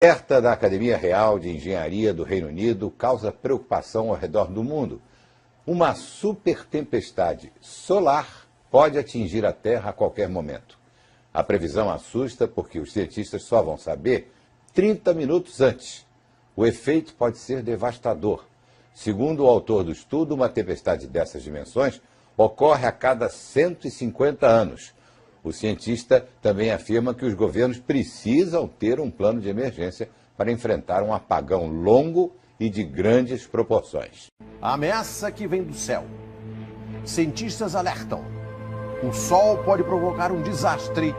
Alerta da Academia Real de Engenharia do Reino Unido causa preocupação ao redor do mundo. Uma super tempestade solar pode atingir a Terra a qualquer momento. A previsão assusta porque os cientistas só vão saber 30 minutos antes. O efeito pode ser devastador. Segundo o autor do estudo, uma tempestade dessas dimensões ocorre a cada 150 anos. O cientista também afirma que os governos precisam ter um plano de emergência para enfrentar um apagão longo e de grandes proporções. A ameaça que vem do céu. Cientistas alertam. O Sol pode provocar um desastre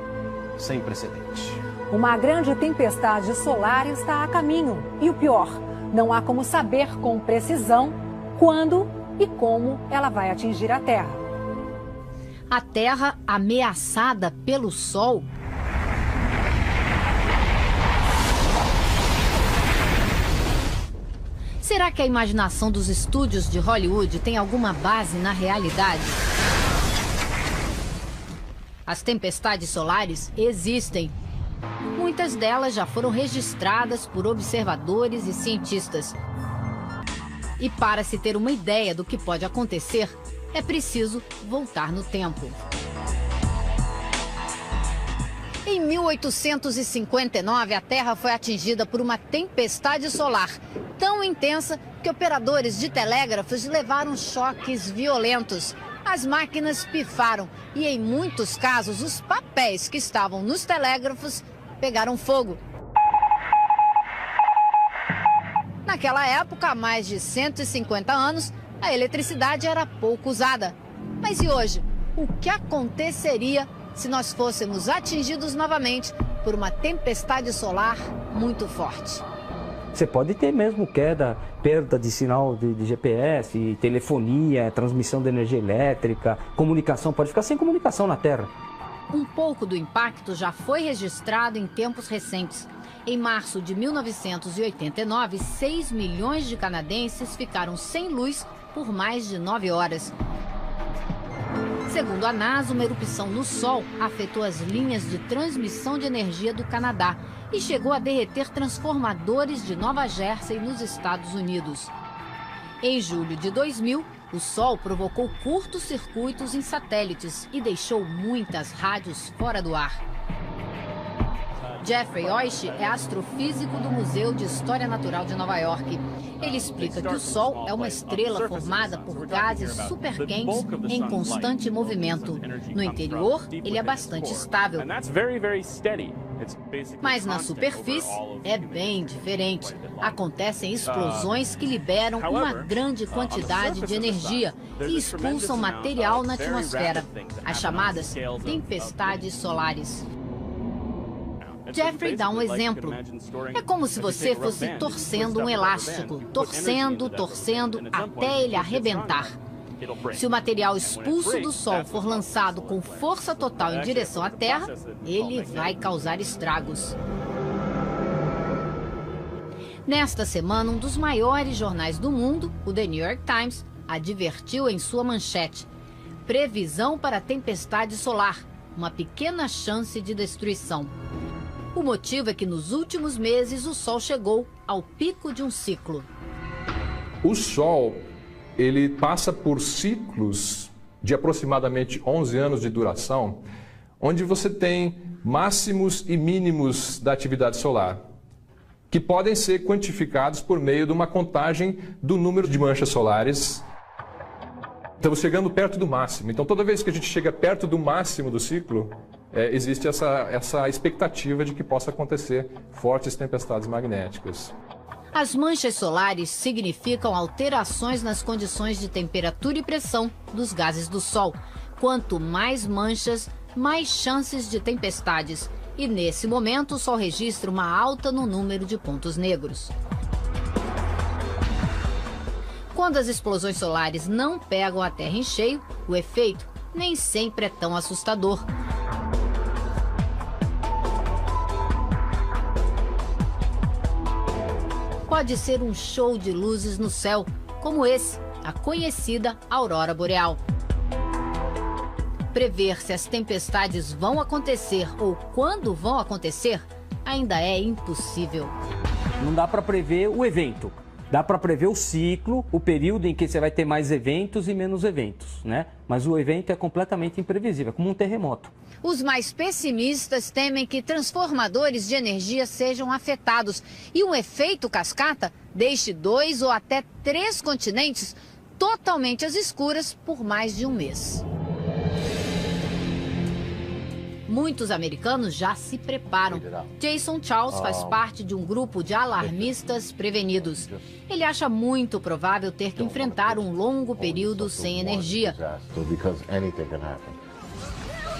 sem precedente. Uma grande tempestade solar está a caminho. E o pior, não há como saber com precisão quando e como ela vai atingir a Terra. A Terra ameaçada pelo Sol? Será que a imaginação dos estúdios de Hollywood tem alguma base na realidade? As tempestades solares existem. Muitas delas já foram registradas por observadores e cientistas. E para se ter uma ideia do que pode acontecer, é preciso voltar no tempo. Em 1859, a Terra foi atingida por uma tempestade solar tão intensa que operadores de telégrafos levaram choques violentos. As máquinas pifaram e, em muitos casos, os papéis que estavam nos telégrafos pegaram fogo. Naquela época, há mais de 150 anos, a eletricidade era pouco usada. Mas e hoje? O que aconteceria se nós fôssemos atingidos novamente por uma tempestade solar muito forte? Você pode ter mesmo queda, perda de sinal de GPS, telefonia, transmissão de energia elétrica, comunicação, pode ficar sem comunicação na Terra. Um pouco do impacto já foi registrado em tempos recentes. Em março de 1989, 6 milhões de canadenses ficaram sem luz por mais de 9 horas. Segundo a NASA, uma erupção no Sol afetou as linhas de transmissão de energia do Canadá e chegou a derreter transformadores de Nova Jersey, nos Estados Unidos. Em julho de 2000, o Sol provocou curtos-circuitos em satélites e deixou muitas rádios fora do ar. Jeffrey Oish é astrofísico do Museu de História Natural de Nova York. Ele explica que o Sol é uma estrela formada por gases superquentes em constante movimento. No interior, ele é bastante estável. Mas na superfície é bem diferente. Acontecem explosões que liberam uma grande quantidade de energia e expulsam material na atmosfera, as chamadas tempestades solares. Jeffrey dá um exemplo. É como se você fosse torcendo um elástico, torcendo até ele arrebentar. Se o material expulso do Sol for lançado com força total em direção à Terra, ele vai causar estragos. Nesta semana, um dos maiores jornais do mundo, o The New York Times, advertiu em sua manchete: previsão para tempestade solar, uma pequena chance de destruição. O motivo é que nos últimos meses o Sol chegou ao pico de um ciclo. O Sol, ele passa por ciclos de aproximadamente 11 anos de duração, onde você tem máximos e mínimos da atividade solar, que podem ser quantificados por meio de uma contagem do número de manchas solares. Estamos chegando perto do máximo. Então, toda vez que a gente chega perto do máximo do ciclo, existe essa expectativa de que possa acontecer fortes tempestades magnéticas. As manchas solares significam alterações nas condições de temperatura e pressão dos gases do Sol. Quanto mais manchas, mais chances de tempestades. E nesse momento o Sol registra uma alta no número de pontos negros. Quando as explosões solares não pegam a Terra em cheio, o efeito nem sempre é tão assustador. Pode ser um show de luzes no céu, como esse, a conhecida aurora boreal. Prever se as tempestades vão acontecer ou quando vão acontecer ainda é impossível. Não dá para prever o evento. Dá para prever o ciclo, o período em que você vai ter mais eventos e menos eventos, né? Mas o evento é completamente imprevisível, é como um terremoto. Os mais pessimistas temem que transformadores de energia sejam afetados e um efeito cascata deixe 2 ou até 3 continentes totalmente às escuras por mais de um mês. Muitos americanos já se preparam. Jason Charles faz parte de um grupo de alarmistas prevenidos. Ele acha muito provável ter que enfrentar um longo período sem energia.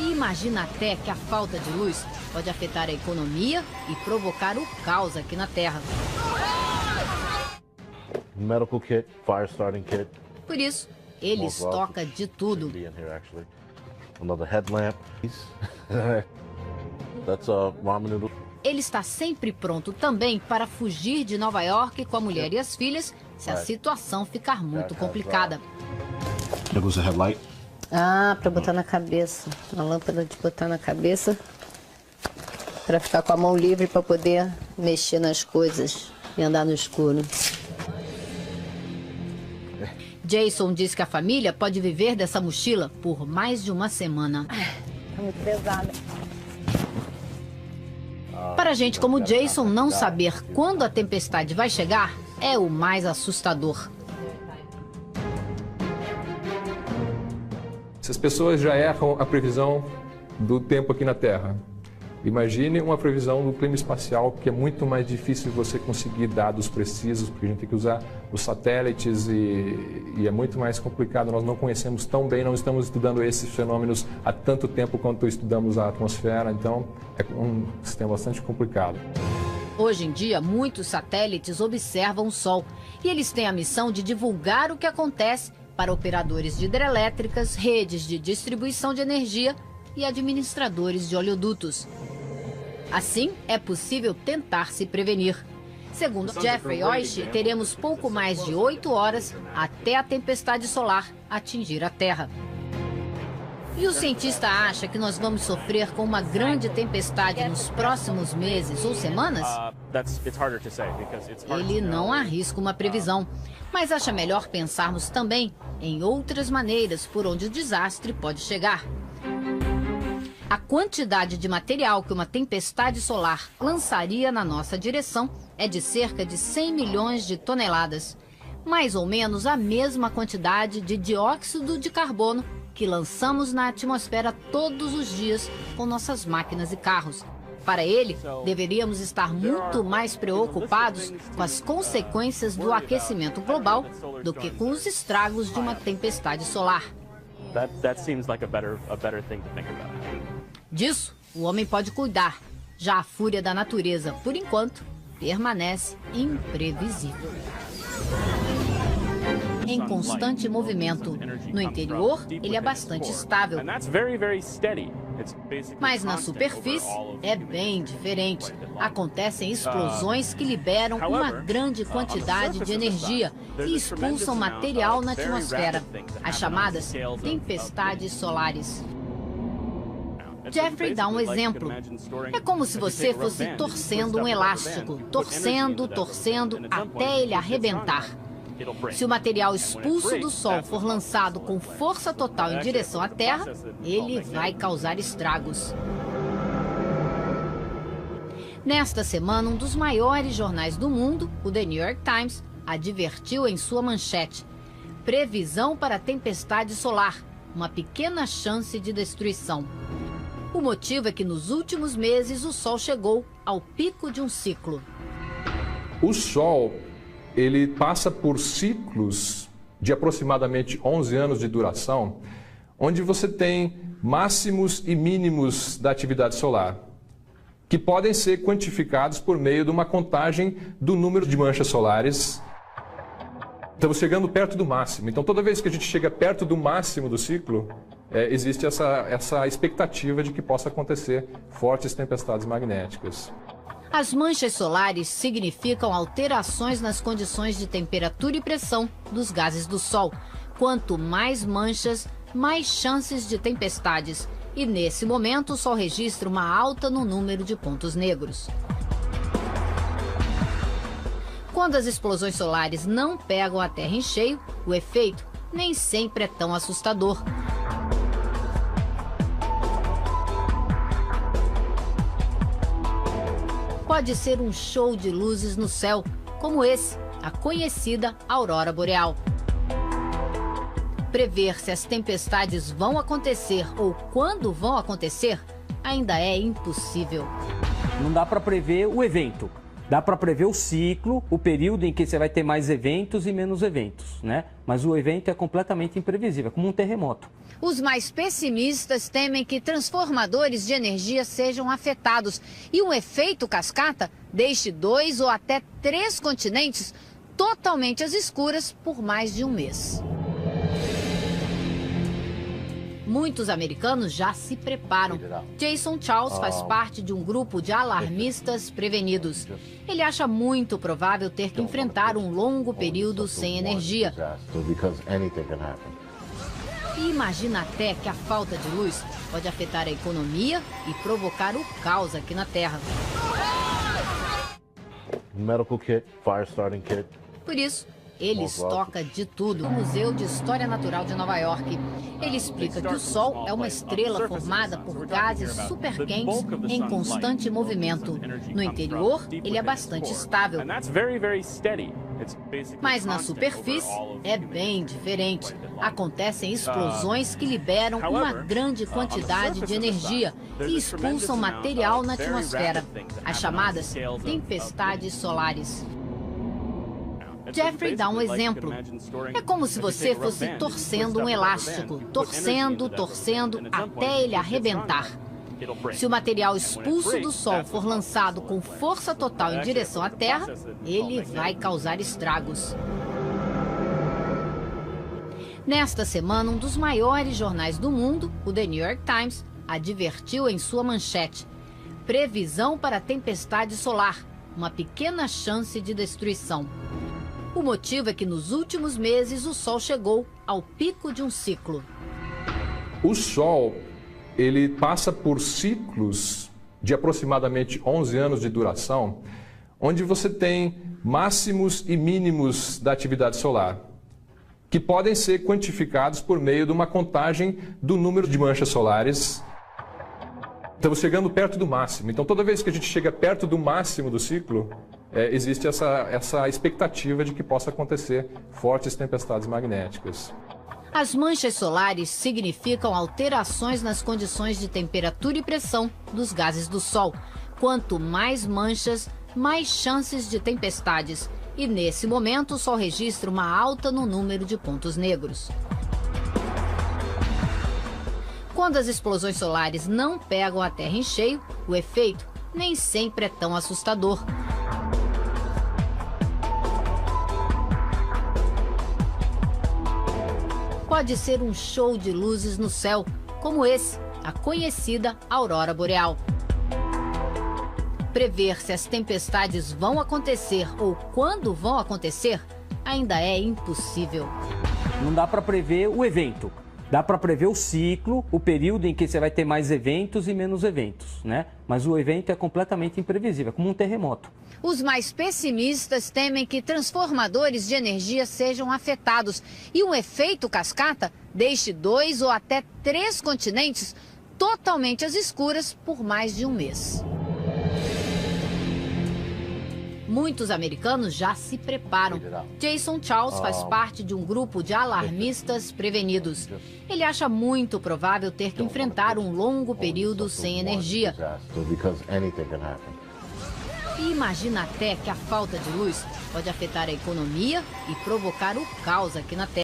E imagina até que a falta de luz pode afetar a economia e provocar o caos aqui na Terra. Medical kit, fire starting kit. Por isso, ele estoca de tudo. Another headlamp. That's ramen noodle. Ele está sempre pronto também para fugir de Nova York com a mulher e as filhas se a situação ficar muito complicada. There goes the headlight. Ah, para botar na cabeça. Uma lâmpada de botar na cabeça. Para ficar com a mão livre para poder mexer nas coisas e andar no escuro. Jason diz que a família pode viver dessa mochila por mais de uma semana. Tá muito pesada. Para gente como Jason, não saber quando a tempestade vai chegar é o mais assustador. Se as pessoas já erram a previsão do tempo aqui na Terra, imagine uma previsão do clima espacial, que é muito mais difícil você conseguir dados precisos, porque a gente tem que usar os satélites e é muito mais complicado. Nós não conhecemos tão bem, não estamos estudando esses fenômenos há tanto tempo quanto estudamos a atmosfera, então é um sistema bastante complicado. Hoje em dia, muitos satélites observam o Sol e eles têm a missão de divulgar o que acontece para operadores de hidrelétricas, redes de distribuição de energia e administradores de oleodutos. Assim, é possível tentar se prevenir. Segundo Jeffrey Oishi, teremos pouco mais de 8 horas até a tempestade solar atingir a Terra. E o cientista acha que nós vamos sofrer com uma grande tempestade nos próximos meses ou semanas? Ele não arrisca uma previsão, mas acha melhor pensarmos também em outras maneiras por onde o desastre pode chegar. A quantidade de material que uma tempestade solar lançaria na nossa direção é de cerca de 100 milhões de toneladas. Mais ou menos a mesma quantidade de dióxido de carbono que lançamos na atmosfera todos os dias com nossas máquinas e carros. Para ele, deveríamos estar muito mais preocupados com as consequências do aquecimento global do que com os estragos de uma tempestade solar. Disso, o homem pode cuidar. Já a fúria da natureza, por enquanto, permanece imprevisível. Em constante movimento. No interior, ele é bastante estável. Mas na superfície é bem diferente. Acontecem explosões que liberam uma grande quantidade de energia e expulsam material na atmosfera, as chamadas tempestades solares. Jeffrey dá um exemplo. É como se você fosse torcendo um elástico, torcendo até ele arrebentar. Se o material expulso do Sol for lançado com força total em direção à Terra, ele vai causar estragos. Nesta semana, um dos maiores jornais do mundo, o The New York Times, advertiu em sua manchete: previsão para tempestade solar, uma pequena chance de destruição. O motivo é que nos últimos meses o Sol chegou ao pico de um ciclo. O Sol, ele passa por ciclos de aproximadamente 11 anos de duração, onde você tem máximos e mínimos da atividade solar, que podem ser quantificados por meio de uma contagem do número de manchas solares. Estamos chegando perto do máximo. Então, toda vez que a gente chega perto do máximo do ciclo, existe essa expectativa de que possa acontecer fortes tempestades magnéticas. As manchas solares significam alterações nas condições de temperatura e pressão dos gases do Sol. Quanto mais manchas, mais chances de tempestades. E nesse momento, o Sol registra uma alta no número de pontos negros. Quando as explosões solares não pegam a Terra em cheio, o efeito nem sempre é tão assustador. Pode ser um show de luzes no céu, como esse, a conhecida aurora boreal. Prever se as tempestades vão acontecer ou quando vão acontecer ainda é impossível. Não dá para prever o evento. Dá para prever o ciclo, o período em que você vai ter mais eventos e menos eventos, né? Mas o evento é completamente imprevisível, é como um terremoto. Os mais pessimistas temem que transformadores de energia sejam afetados e um efeito cascata deixe 2 ou até 3 continentes totalmente às escuras por mais de um mês. Muitos americanos já se preparam. Jason Charles faz parte de um grupo de alarmistas prevenidos. Ele acha muito provável ter que enfrentar um longo período sem energia. E imagina até que a falta de luz pode afetar a economia e provocar o caos aqui na Terra. Medical kit, fire starting kit. Por isso, ele estoca de tudo no Museu de História Natural de Nova York. Ele explica que o Sol é uma estrela formada por gases superquentes em constante movimento. No interior, ele é bastante estável. Mas na superfície é bem diferente. Acontecem explosões que liberam uma grande quantidade de energia e expulsam material na atmosfera, as chamadas tempestades solares. Jeffrey dá um exemplo. É como se você fosse torcendo um elástico, torcendo até ele arrebentar. Se o material expulso do Sol for lançado com força total em direção à Terra, ele vai causar estragos. Nesta semana, um dos maiores jornais do mundo, o The New York Times, advertiu em sua manchete: previsão para tempestade solar, uma pequena chance de destruição. O motivo é que nos últimos meses o Sol chegou ao pico de um ciclo. O Sol, ele passa por ciclos de aproximadamente 11 anos de duração, onde você tem máximos e mínimos da atividade solar, que podem ser quantificados por meio de uma contagem do número de manchas solares. Estamos chegando perto do máximo. Então, toda vez que a gente chega perto do máximo do ciclo, existe essa expectativa de que possa acontecer fortes tempestades magnéticas. As manchas solares significam alterações nas condições de temperatura e pressão dos gases do Sol. Quanto mais manchas, mais chances de tempestades. E nesse momento, o Sol registra uma alta no número de pontos negros. Quando as explosões solares não pegam a Terra em cheio, o efeito nem sempre é tão assustador. Pode ser um show de luzes no céu, como esse, a conhecida aurora boreal. Prever se as tempestades vão acontecer ou quando vão acontecer ainda é impossível. Não dá para prever o evento. Dá para prever o ciclo, o período em que você vai ter mais eventos e menos eventos, né? Mas o evento é completamente imprevisível, é como um terremoto. Os mais pessimistas temem que transformadores de energia sejam afetados e um efeito cascata deixe 2 ou até 3 continentes totalmente às escuras por mais de um mês. Muitos americanos já se preparam. Jason Charles faz parte de um grupo de alarmistas prevenidos. Ele acha muito provável ter que enfrentar um longo período sem energia. E imagina até que a falta de luz pode afetar a economia e provocar o caos aqui na Terra.